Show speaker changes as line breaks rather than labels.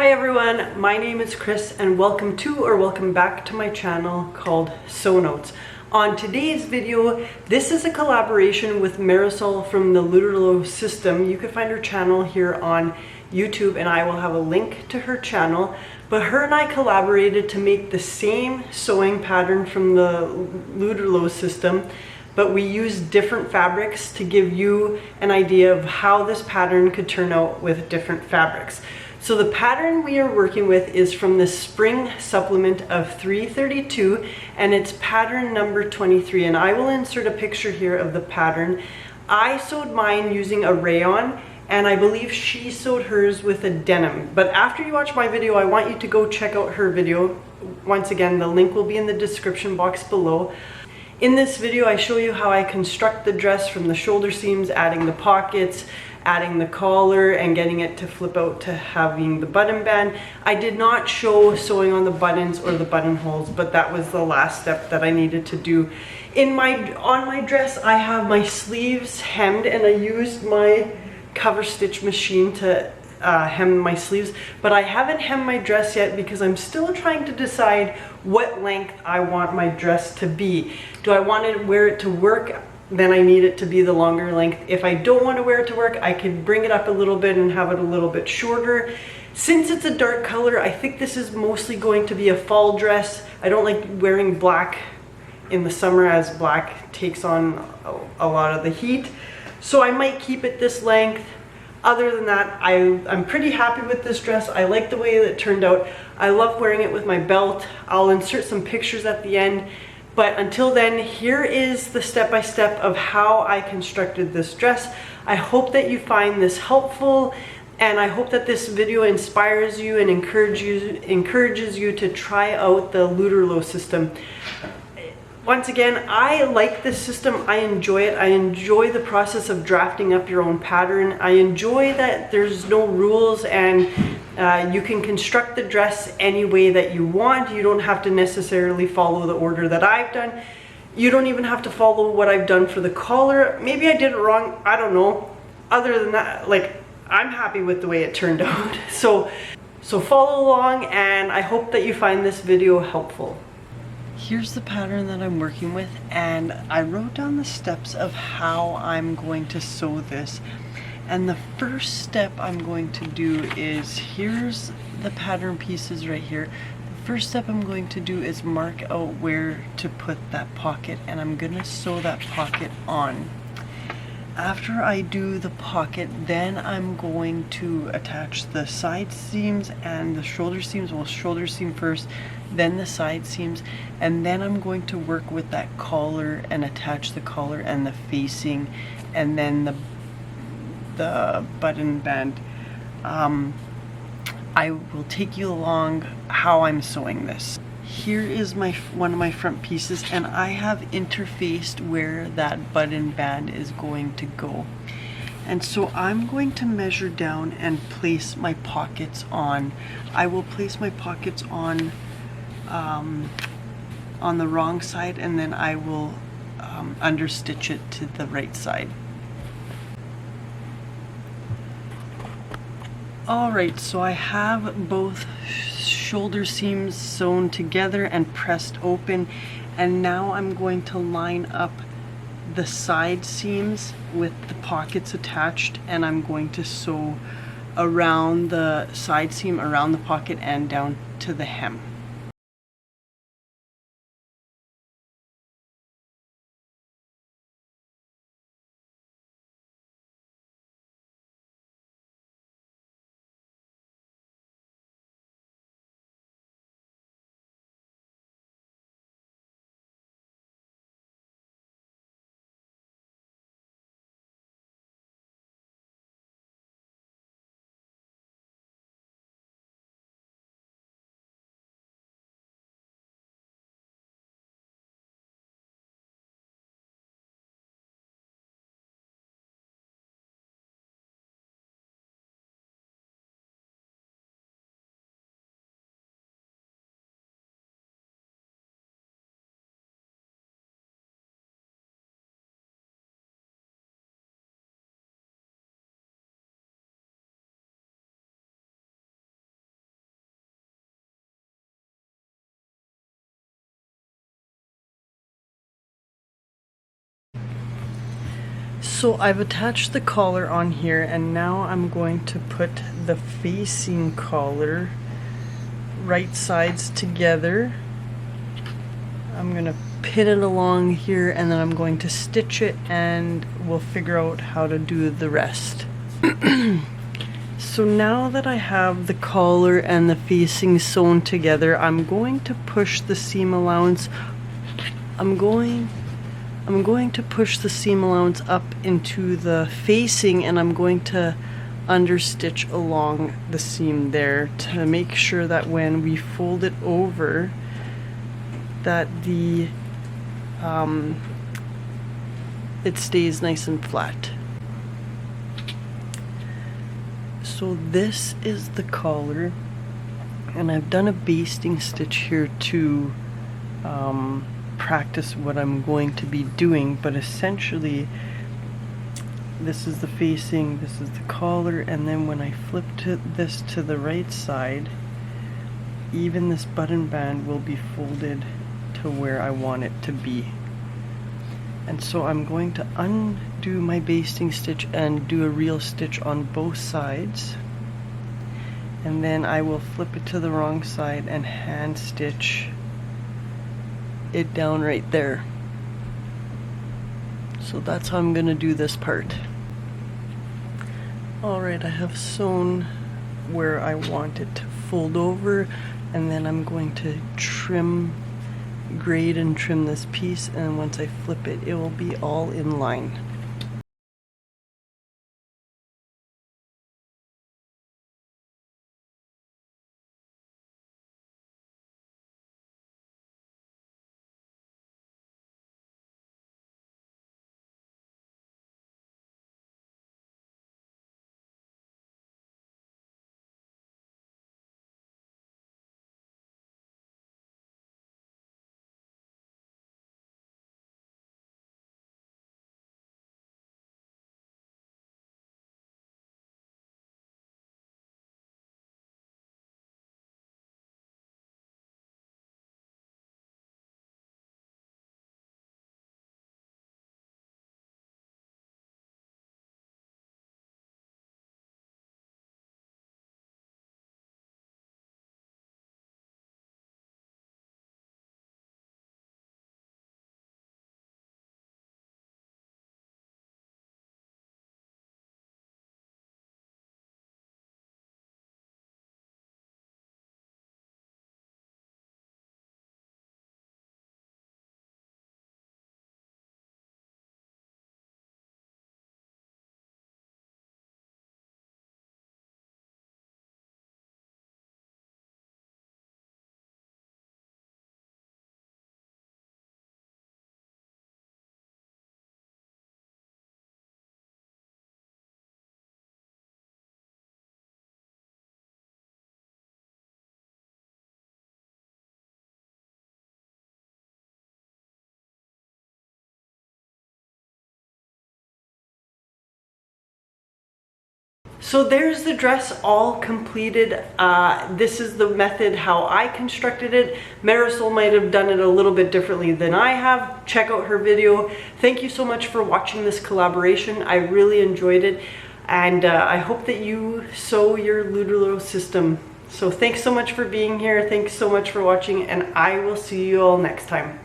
Hi everyone, my name is Chris and welcome back to my channel called Sew Notes. On today's video, this is a collaboration with Marisol from the Lutterloh system. You can find her channel here on YouTube and I will have a link to her channel. But her and I collaborated to make the same sewing pattern from the Lutterloh system, but we used different fabrics to give you an idea of how this pattern could turn out with different fabrics. So the pattern we are working with is from the spring supplement of 332 and it's pattern number 23, and I will insert a picture here of the pattern. I sewed mine using a rayon and I believe she sewed hers with a denim. But after you watch my video, I want you to go check out her video. Once again, the link will be in the description box below. In this video, I show you how I construct the dress from the shoulder seams, adding the pockets, adding the collar, and getting it to flip out to having the button band. I did not show sewing on the buttons or the buttonholes, but that was the last step that I needed to do. On my dress, I have my sleeves hemmed and I used my cover stitch machine to hem my sleeves, but I haven't hemmed my dress yet because I'm still trying to decide what length I want my dress to be. Do I want to wear it to work? Then I need it to be the longer length. If I don't want to wear it to work, I could bring it up a little bit and have it a little bit shorter. Since it's a dark color, I think this is mostly going to be a fall dress. I don't like wearing black in the summer as black takes on a lot of the heat. So I might keep it this length. Other than that, I'm pretty happy with this dress. I like the way that it turned out. I love wearing it with my belt. I'll insert some pictures at the end. But until then, here is the step-by-step of how I constructed this dress. I hope that you find this helpful, and I hope that this video inspires you and encourages you to try out the Lutterloh system. Once again, I like this system. I enjoy it. I enjoy the process of drafting up your own pattern. I enjoy that there's no rules and you can construct the dress any way that you want. You don't have to necessarily follow the order that I've done. You don't even have to follow what I've done for the collar. Maybe I did it wrong. I don't know. Other than that, I'm happy with the way it turned out. So follow along, and I hope that you find this video helpful. Here's the pattern that I'm working with, and I wrote down the steps of how I'm going to sew this. And the first step I'm going to do is, here's the pattern pieces right here. The first step I'm going to do is mark out where to put that pocket, and I'm gonna sew that pocket on. After I do the pocket, then I'm going to attach the side seams and the shoulder seams. Well, shoulder seam first, then the side seams, and then I'm going to work with that collar and attach the collar and the facing, and then the button band. I will take you along how I'm sewing this. Here is one of my front pieces, and I have interfaced where that button band is going to go. And so I'm going to measure down and place my pockets on. I will place my pockets on the wrong side, and then I will understitch it to the right side. Alright, so I have both shoulder seams sewn together and pressed open, and now I'm going to line up the side seams with the pockets attached, and I'm going to sew around the side seam, around the pocket, and down to the hem. So I've attached the collar on here, and now I'm going to put the facing collar right sides together. I'm gonna pin it along here, and then I'm going to stitch it, and we'll figure out how to do the rest. So now that I have the collar and the facing sewn together, I'm going to push the seam allowance. I'm going to push the seam allowance up into the facing, and I'm going to understitch along the seam there to make sure that when we fold it over, that the it stays nice and flat. So this is the collar, and I've done a basting stitch here to practice what I'm going to be doing, but essentially this is the facing, this is the collar, and then when I flip this to the right side, even this button band will be folded to where I want it to be. And so I'm going to undo my basting stitch and do a real stitch on both sides, and then I will flip it to the wrong side and hand stitch it down right there. So that's how I'm gonna do this part. Alright, I have sewn where I want it to fold over, and then I'm going to grade and trim this piece, and once I flip it, it will be all in line. So there's the dress all completed. This is the method how I constructed it. Marisol might have done it a little bit differently than I have. Check out her video. Thank you so much for watching this collaboration. I really enjoyed it, and I hope that you sew your Lutterloh system. So thanks so much for being here. Thanks so much for watching, and I will see you all next time.